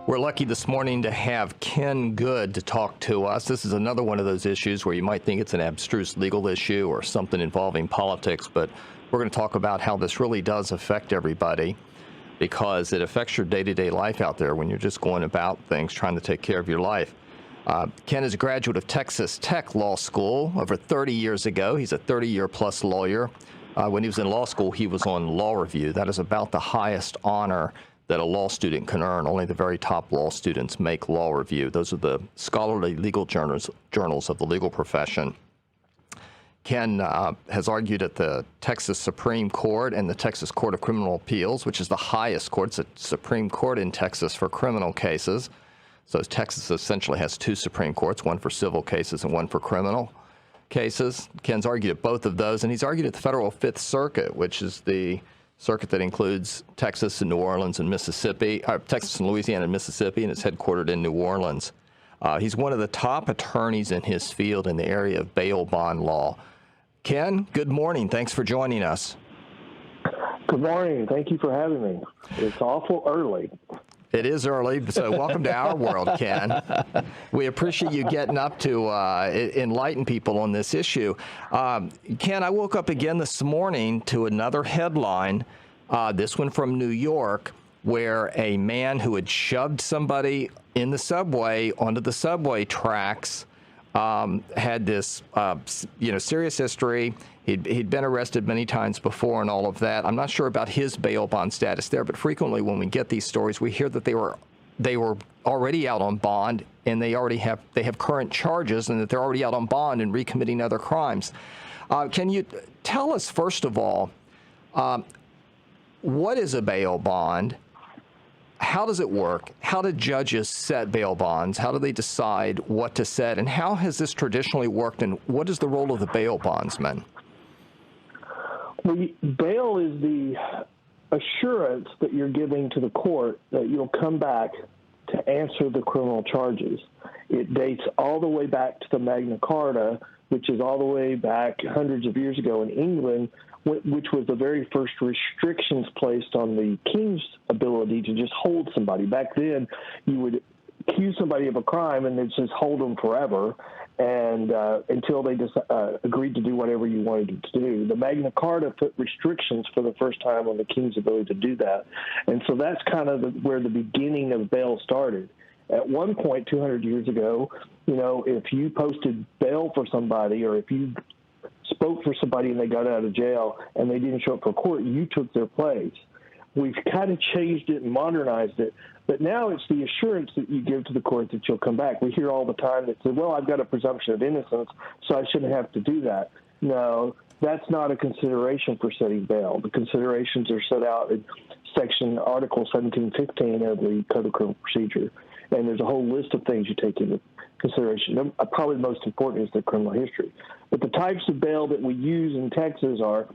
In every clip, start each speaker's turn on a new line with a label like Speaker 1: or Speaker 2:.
Speaker 1: We're lucky this morning to have Ken Good to talk to us. This is another one of those issues where you might think it's an abstruse legal issue or something involving politics, but we're going to talk about how this really does affect everybody because it affects your day-to-day life out there when you're just going about things, trying to take care of your life. Ken is a graduate of Texas Tech Law School over 30 years ago. He's a 30-year-plus lawyer. When he was in law school, he was on law review. That is about the highest honor that a law student can earn. Only the very top law students make law review. Those are the scholarly legal journals of the legal profession. Ken has argued at the Texas Supreme Court and the Texas Court of Criminal Appeals, which is the highest court. It's a Supreme Court in Texas for criminal cases. So Texas essentially has two Supreme Courts, one for civil cases and one for criminal cases. Ken's argued at both of those, and he's argued at the Federal Fifth Circuit, which is the circuit that includes Texas and New Orleans and Mississippi, Texas and Louisiana and Mississippi, and it's headquartered in New Orleans. He's one of the top attorneys in his field in the area of bail bond law. Ken, good morning. Thanks for joining us.
Speaker 2: Good morning. Thank you for having me. It's awful early.
Speaker 1: It is early, so welcome to our world, Ken. We appreciate you getting up to enlighten people on this issue. Ken, I woke up again this morning to another headline, this one from New York, where a man who had shoved somebody in the subway onto the subway tracks had this, serious history. He'd been arrested many times before and all of that. I'm not sure about his bail bond status there, but frequently when we get these stories, we hear that they were already out on bond and they have current charges and that they're already out on bond and recommitting other crimes. Can you tell us, first of all, what is a bail bond? How does it work? How do judges set bail bonds? How do they decide what to set? And how has this traditionally worked? And what is the role of the bail bondsman?
Speaker 2: Well, bail is the assurance that you're giving to the court that you'll come back to answer the criminal charges. It dates all the way back to the Magna Carta, which is all the way back hundreds of years ago in England, which was the very first restrictions placed on the king's ability to just hold somebody. Back then, you would accuse somebody of a crime and they'd just hold them forever and until they just agreed to do whatever you wanted them to do. The Magna Carta put restrictions for the first time on the king's ability to do that. And so that's kind of where the beginning of bail started. At one point, 200 years ago, if you posted bail for somebody or if you spoke for somebody and they got out of jail and they didn't show up for court, you took their place. We've kind of changed it and modernized it, but now it's the assurance that you give to the court that you'll come back. We hear all the time that say, well, I've got a presumption of innocence, so I shouldn't have to do that. No, that's not a consideration for setting bail. The considerations are set out in Article 1715 of the Code of Criminal Procedure, and there's a whole list of things you take into consideration. Probably the most important is the criminal history. But the types of bail that we use in Texas or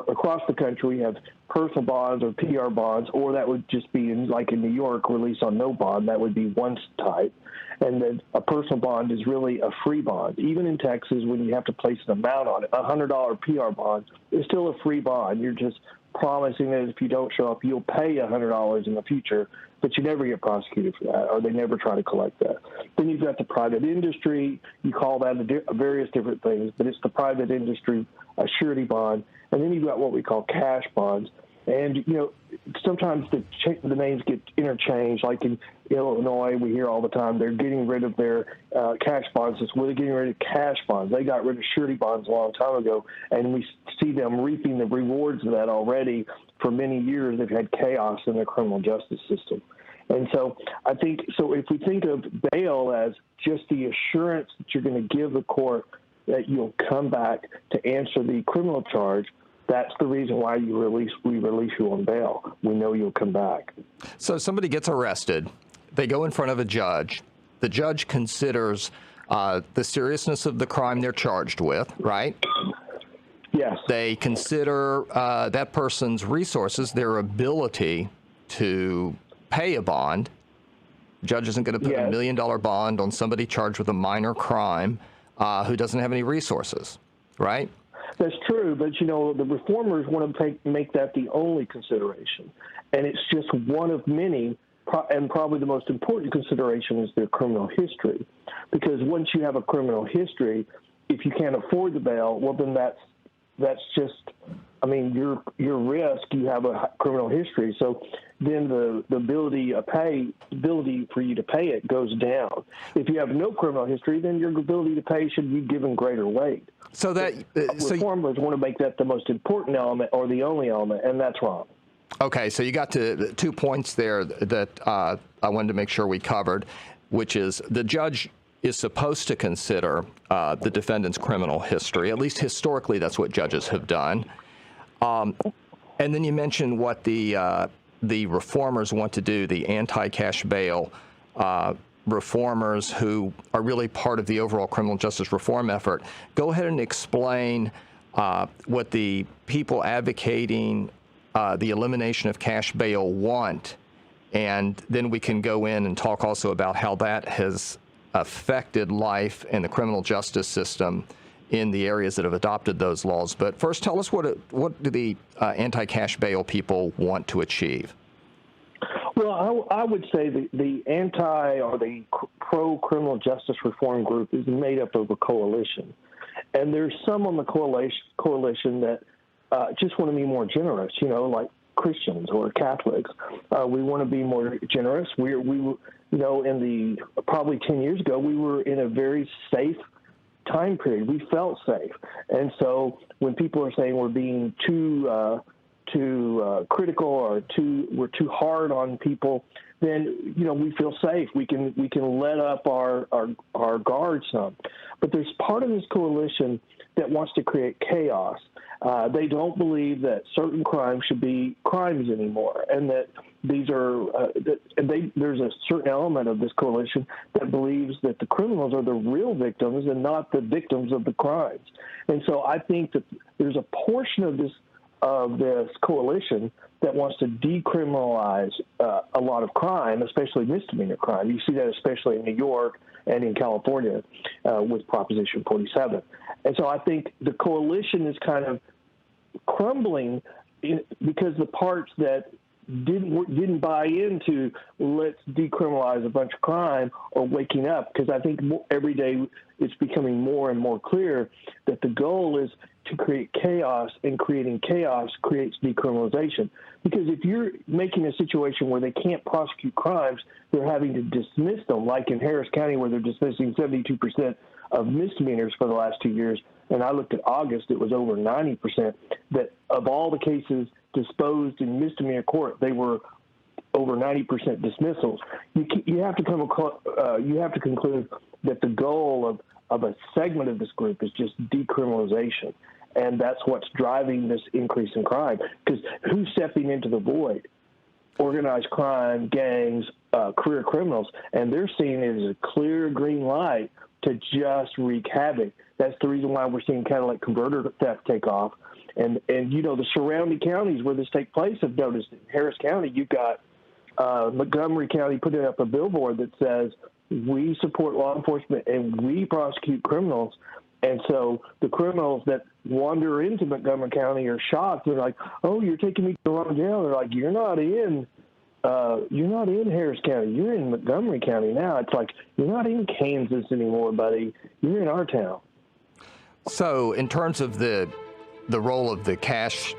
Speaker 2: across the country, we have personal bonds or PR bonds, or that would just be like in New York, release on no bond. That would be one type. And then a personal bond is really a free bond. Even in Texas, when you have to place an amount on it, a $100 PR bond is still a free bond. You're just promising that if you don't show up, you'll pay $100 in the future, but you never get prosecuted for that, or they never try to collect that. Then you've got the private industry. You call that various different things, but it's the private industry, a surety bond. And then you've got what we call cash bonds. And, sometimes the names get interchanged. Like in Illinois, we hear all the time they're getting rid of their cash bonds. Well, they're getting rid of cash bonds. They got rid of surety bonds a long time ago, and we see them reaping the rewards of that already. For many years, they've had chaos in the criminal justice system. And so I think, if we think of bail as just the assurance that you're going to give the court that you'll come back to answer the criminal charge, that's the reason why we release you on bail. We know you'll come back.
Speaker 1: So somebody gets arrested. They go in front of a judge. The judge considers the seriousness of the crime they're charged with, right?
Speaker 2: Yes.
Speaker 1: They consider that person's resources, their ability to pay a bond. The judge isn't going to put a $1 million bond on somebody charged with a minor crime who doesn't have any resources, right?
Speaker 2: That's true, but the reformers want to make that the only consideration, and it's just one of many and probably the most important consideration is their criminal history, because once you have a criminal history, if you can't afford the bail, well, then that's just, I mean, your risk. You have a criminal history, so then the ability for you to pay it goes down. If you have no criminal history, then your ability to pay should be given greater weight.
Speaker 1: So that
Speaker 2: reformers want to make that the most important element or the only element, and that's wrong.
Speaker 1: Okay, so you got to 2 points there that I wanted to make sure we covered, which is the judge is supposed to consider the defendant's criminal history. At least historically, that's what judges have done. And then you mentioned what the reformers want to do, the anti-cash bail reformers who are really part of the overall criminal justice reform effort. Go ahead and explain what the people advocating the elimination of cash bail want, and then we can go in and talk also about how that has affected life and the criminal justice system in the areas that have adopted those laws. But first, tell us what do the anti-cash bail people want to achieve?
Speaker 2: Well, I would say the anti or the pro-criminal justice reform group is made up of a coalition. And there's some on the coalition that just want to be more generous, like Christians or Catholics. We want to be more generous. We probably 10 years ago, we were in a very safe time period. We felt safe. And so when people are saying we're being too critical or we're too hard on people, then we feel safe. We can let up our guard some. But there's part of this coalition that wants to create chaos. They don't believe that certain crimes should be crimes anymore, and that these are there's a certain element of this coalition that believes that the criminals are the real victims and not the victims of the crimes. And so I think that there's a portion of this coalition that wants to decriminalize a lot of crime, especially misdemeanor crime. You see that especially in New York and in California with Proposition 47. And so I think the coalition is kind of crumbling because the parts that didn't buy into let's decriminalize a bunch of crime are waking up, because I think every day it's becoming more and more clear that the goal is to create chaos, and creating chaos creates decriminalization. Because if you're making a situation where they can't prosecute crimes, they're having to dismiss them, like in Harris County where they're dismissing 72% of misdemeanors for the last 2 years. And I looked at August, it was over 90%, that of all the cases disposed in misdemeanor court, they were over 90% dismissals. You have to conclude that the goal of a segment of this group is just decriminalization, and that's what's driving this increase in crime. Because who's stepping into the void? Organized crime, gangs, career criminals, and they're seeing it as a clear green light to just wreak havoc. That's the reason why we're seeing catalytic converter theft take off. And the surrounding counties where this takes place have noticed it. In Harris County, you've got Montgomery County putting up a billboard that says, we support law enforcement and we prosecute criminals. And so the criminals that wander into Montgomery County are shocked. They're like, oh, you're taking me to the wrong jail. They're like, you're not in Harris County. You're in Montgomery County now. It's like, you're not in Kansas anymore, buddy. You're in our town.
Speaker 1: So in terms of the role of the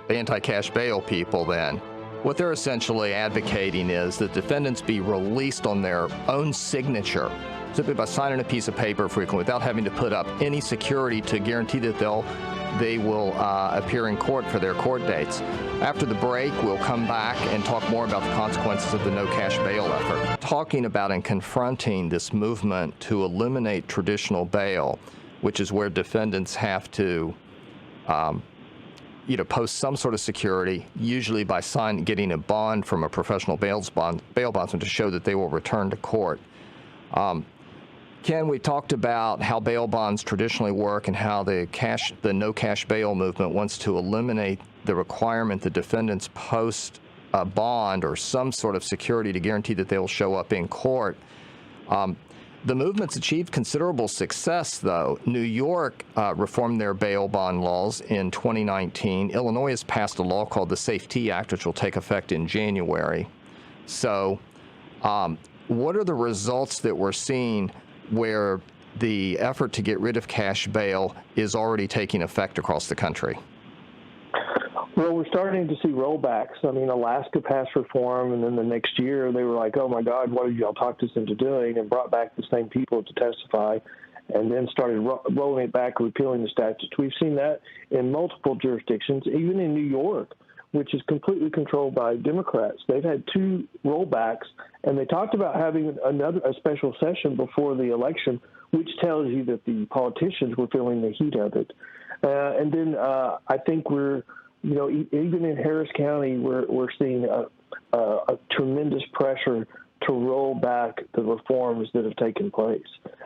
Speaker 1: anti-cash bail people, then, what they're essentially advocating is that defendants be released on their own signature, simply by signing a piece of paper frequently without having to put up any security to guarantee that they will appear in court for their court dates. After the break, we'll come back and talk more about the consequences of the no cash bail effort. Talking about and confronting this movement to eliminate traditional bail, which is where defendants have to post some sort of security, usually by getting a bond from a professional bail bondsman to show that they will return to court. Ken, we talked about how bail bonds traditionally work and how the no cash bail movement wants to eliminate the requirement that defendants post a bond or some sort of security to guarantee that they will show up in court. The movement's achieved considerable success, though. New York reformed their bail bond laws in 2019. Illinois has passed a law called the Safety Act, which will take effect in January. So What are the results that we're seeing where the effort to get rid of cash bail is already taking effect across the country?
Speaker 2: Well, we're starting to see rollbacks. I mean, Alaska passed reform, and then the next year they were like, oh, my God, what did y'all talk us into doing, and brought back the same people to testify, and then started rolling it back, repealing the statutes. We've seen that in multiple jurisdictions, even in New York, which is completely controlled by Democrats. They've had 2 rollbacks, and they talked about having a special session before the election, which tells you that the politicians were feeling the heat of it. And then I think even in Harris County, we're seeing a tremendous pressure to roll back the reforms that have taken place.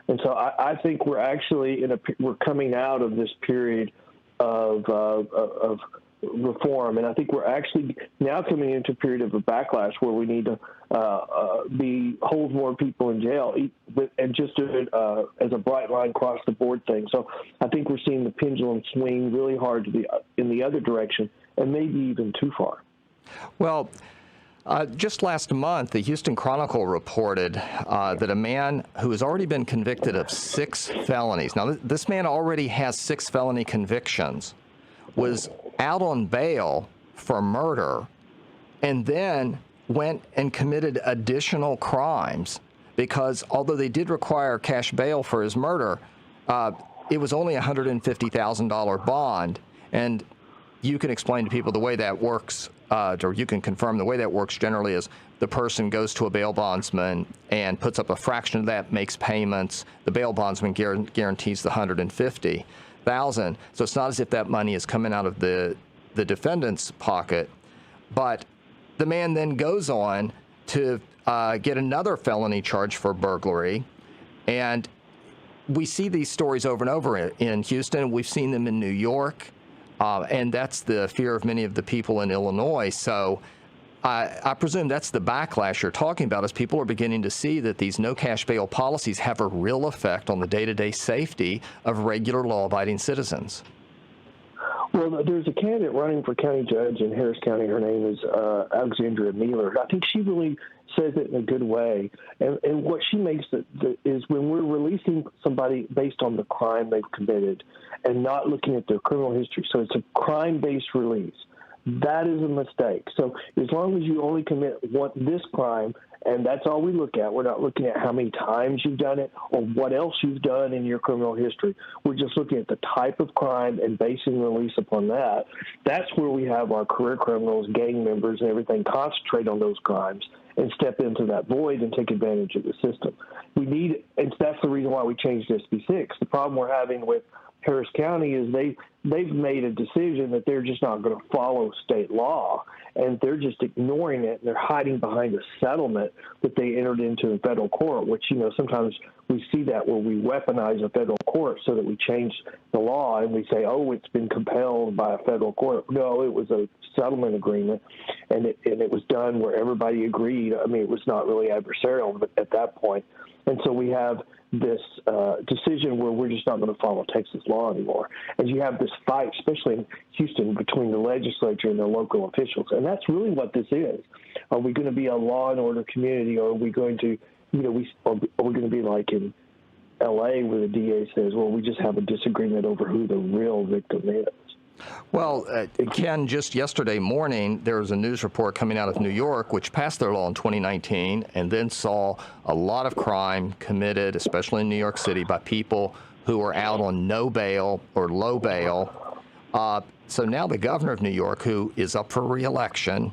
Speaker 2: And so I think we're actually we're coming out of this period of reform, and I think we're actually now coming into a period of a backlash where we need to hold more people in jail, and just do it as a bright line across the board thing. So I think we're seeing the pendulum swing really hard in the other direction, and maybe even too far.
Speaker 1: Well, just last month, the Houston Chronicle reported that a man who has already been convicted of 6 felonies. Now, this man already has 6 felony convictions, was out on bail for murder, and then went and committed additional crimes because although they did require cash bail for his murder, it was only a $150,000 bond. And you can explain to people the way that works, or you can confirm the way that works generally is the person goes to a bail bondsman and puts up a fraction of that, makes payments. The bail bondsman guarantees the $150,000. So it's not as if that money is coming out of the defendant's pocket, but the man then goes on to get another felony charge for burglary. And we see these stories over and over in Houston. We've seen them in New York, and that's the fear of many of the people in Illinois. So I presume that's the backlash you're talking about, as people are beginning to see that these no cash bail policies have a real effect on the day-to-day safety of regular law-abiding citizens.
Speaker 2: Well, there's a candidate running for county judge in Harris County. Her name is Alexandria Mealer. I think she really says it in a good way. And what she makes is when we're releasing somebody based on the crime they've committed and not looking at their criminal history, so it's a crime-based release, that is a mistake. So as long as you only commit this crime, and that's all we look at, we're not looking at how many times you've done it or what else you've done in your criminal history. We're just looking at the type of crime and basing release upon that. That's where we have our career criminals, gang members, and everything concentrate on those crimes and step into that void and take advantage of the system. And that's the reason why we changed SB 6. The problem we're having with Harris County is they've made a decision that they're just not going to follow state law, and they're just ignoring it, and they're hiding behind a settlement that they entered into in federal court, which, sometimes we see that where we weaponize a federal court so that we change the law and we say, oh, it's been compelled by a federal court. No, it was a settlement agreement, and it was done where everybody agreed. I mean, it was not really adversarial at that point. And so we have this decision where we're just not going to follow Texas law anymore. And you have this fight, especially in Houston, between the legislature and the local officials. And that's really what this is. Are we going to be a law and order community, or are we going to, are we going to be like in L.A. where the DA says, well, we just have a disagreement over who the real victim is?
Speaker 1: Well, Ken, just yesterday morning, there was a news report coming out of New York, which passed their law in 2019, and then saw a lot of crime committed, especially in New York City, by people who are out on no bail or low bail. So now the governor of New York, who is up for re-election,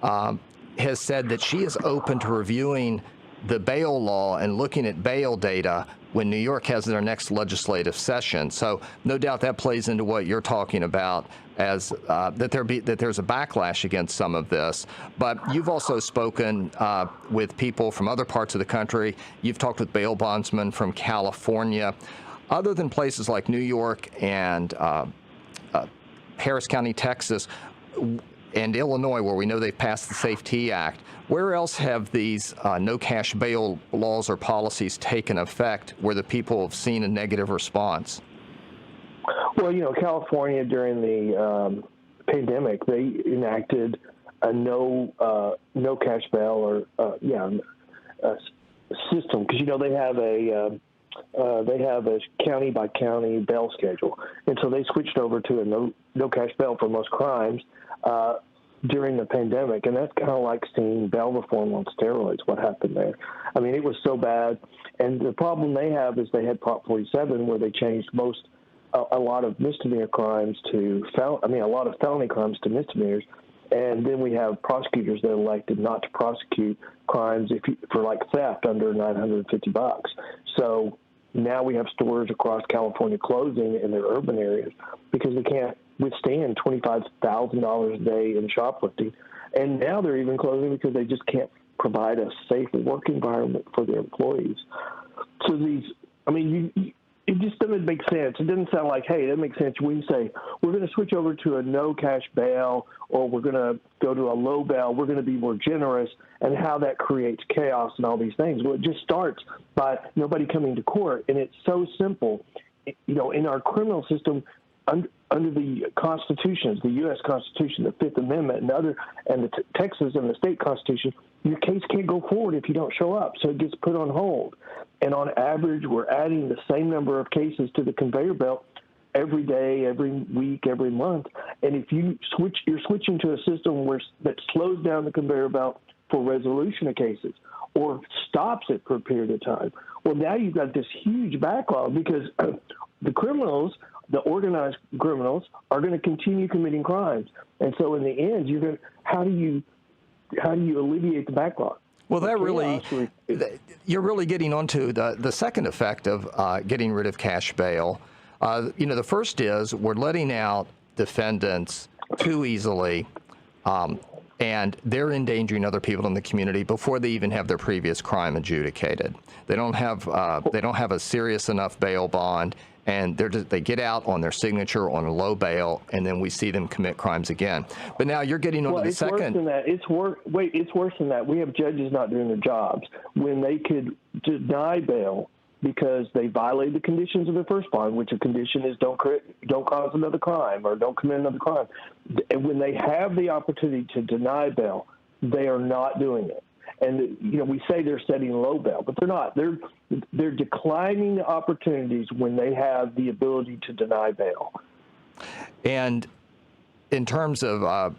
Speaker 1: has said that she is open to reviewing the bail law and looking at bail data when New York has their next legislative session. So no doubt that plays into what you're talking about, as that there's a backlash against some of this. But you've also spoken with people from other parts of the country. You've talked with bail bondsmen from California. Other than places like New York and Harris County, Texas, and Illinois, where we know they've passed the SAFE-T Act, where else have these no cash bail laws or policies taken effect where the people have seen a negative response?
Speaker 2: Well, California during the pandemic, they enacted a no cash bail system, because they have a county by county bail schedule, and so they switched over to a no cash bail for most crimes during the pandemic, and that's kind of like seeing bail reform on steroids. What happened there? I mean, it was so bad, and the problem they have is they had Prop 47, where they changed a lot of misdemeanor crimes to a lot of felony crimes to misdemeanors. And then we have prosecutors that elected not to prosecute crimes for like theft under $950. So now we have stores across California closing in their urban areas because they can't withstand $25,000 a day in shoplifting. And now they're even closing because they just can't provide a safe work environment for their employees. So it just doesn't make sense. It doesn't sound like, hey, that makes sense. We say we're going to switch over to a no cash bail, or we're going to go to a low bail. We're going to be more generous, and how that creates chaos and all these things. Well, it just starts by nobody coming to court, and it's so simple. In our criminal system, under the constitutions, the U.S. Constitution, the Fifth Amendment, and the Texas and the state constitution, your case can't go forward if you don't show up, so it gets put on hold. And on average, we're adding the same number of cases to the conveyor belt every day, every week, every month. And if you're switching to a system that slows down the conveyor belt for resolution of cases or stops it for a period of time, well, now you've got this huge backlog because the criminals, the organized criminals, are going to continue committing crimes. And so in the end, how do you alleviate the backlog?
Speaker 1: Well, you're really getting onto the second effect of getting rid of cash bail. The first is we're letting out defendants too easily, and they're endangering other people in the community before they even have their previous crime adjudicated. They don't have a serious enough bail bond, and they get out on their signature on a low bail, and then we see them commit crimes again. But now you're getting on to the second.
Speaker 2: It's worse than that. It's worse than that. We have judges not doing their jobs when they could deny bail because they violated the conditions of the first bond, which a condition is don't cause another crime or don't commit another crime. And when they have the opportunity to deny bail, they are not doing it. And, we say they're setting low bail, but they're not. They're declining the opportunities when they have the ability to deny bail. And
Speaker 1: in terms of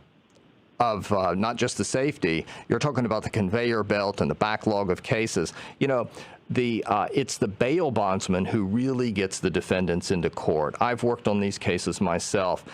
Speaker 1: not just the safety, you're talking about the conveyor belt and the backlog of cases. It's the bail bondsman who really gets the defendants into court. I've worked on these cases myself.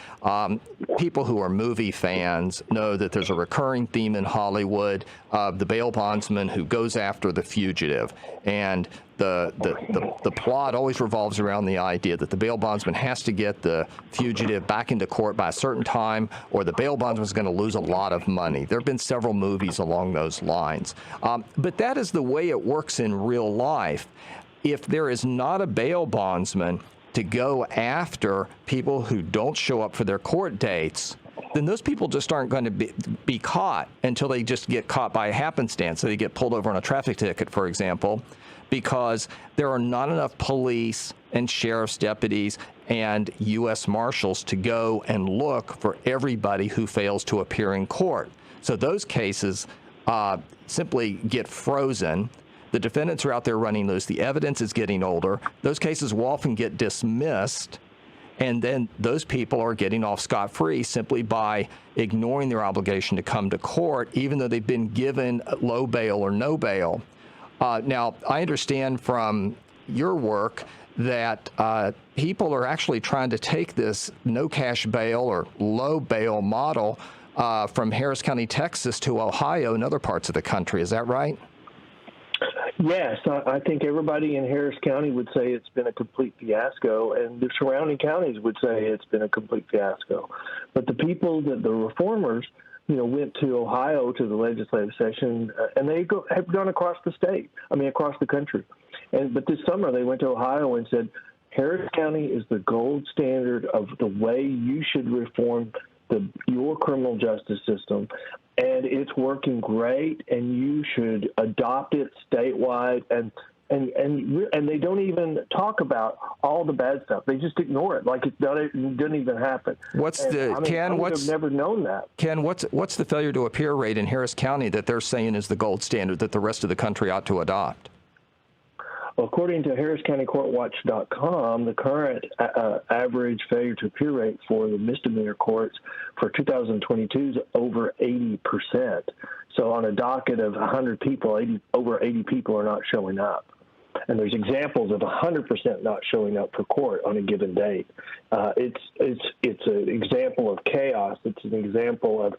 Speaker 1: People who are movie fans know that there's a recurring theme in Hollywood of the bail bondsman who goes after the fugitive. And the plot always revolves around the idea that the bail bondsman has to get the fugitive back into court by a certain time, or the bail bondsman is going to lose a lot of money. There have been several movies along those lines. But that is the way it works in real life. If there is not a bail bondsman to go after people who don't show up for their court dates, then those people just aren't going to be caught until they just get caught by a happenstance. So they get pulled over on a traffic ticket, for example, because there are not enough police and sheriff's deputies and U.S. Marshals to go and look for everybody who fails to appear in court. So those cases simply get frozen. The defendants are out there running loose. The evidence is getting older. Those cases will often get dismissed, and then those people are getting off scot-free simply by ignoring their obligation to come to court, even though they've been given low bail or no bail. Now, I understand from your work that people are actually trying to take this no cash bail or low bail model from Harris County, Texas to Ohio and other parts of the country. Is that right?
Speaker 2: Yes, I think everybody in Harris County would say it's been a complete fiasco, and the surrounding counties would say it's been a complete fiasco. But the reformers, went to Ohio to the legislative session, and they have gone across across the country. But this summer they went to Ohio and said, Harris County is the gold standard of the way you should reform your criminal justice system, and it's working great, and you should adopt it statewide. And And they don't even talk about all the bad stuff. They just ignore it, like it doesn't even happen.
Speaker 1: Ken?
Speaker 2: I've never known that.
Speaker 1: Ken, what's the failure to appear rate in Harris County that they're saying is the gold standard that the rest of the country ought to adopt?
Speaker 2: According to HarrisCountyCourtWatch.com, the current average failure to appear rate for the misdemeanor courts for 2022 is over 80%. So on a docket of 100 people, over 80 people are not showing up. And there's examples of 100% not showing up for court on a given date. It's an example of chaos. It's an example of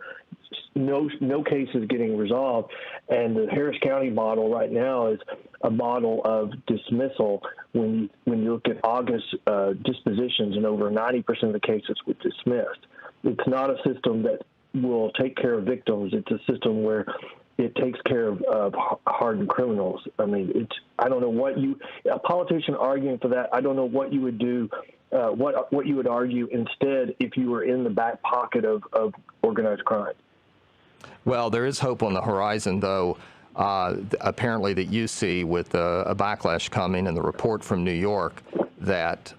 Speaker 2: no cases getting resolved. And the Harris County model right now is a model of dismissal. When you look at August dispositions, and over 90% of the cases were dismissed. It's not a system that will take care of victims. It's a system where it takes care of hardened criminals. I mean, I don't know a politician arguing for that, I don't know what you would do, what you would argue instead if you were in the back pocket of organized crime.
Speaker 1: Well, there is hope on the horizon, though, apparently that you see with a backlash coming and the report from New York that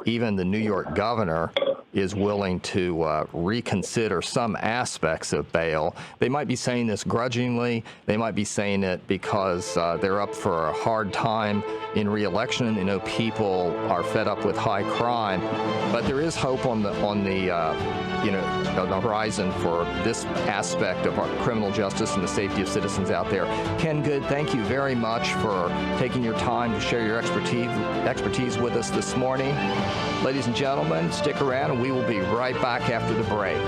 Speaker 1: even the New York governor is willing to reconsider some aspects of bail. They might be saying this grudgingly. They might be saying it because they're up for a hard time in re-election. They know people are fed up with high crime, but there is hope on the horizon for this aspect of our criminal justice and the safety of citizens out there. Ken Good, thank you very much for taking your time to share your expertise with us this morning. Ladies and gentlemen, stick around and we will be right back after the break.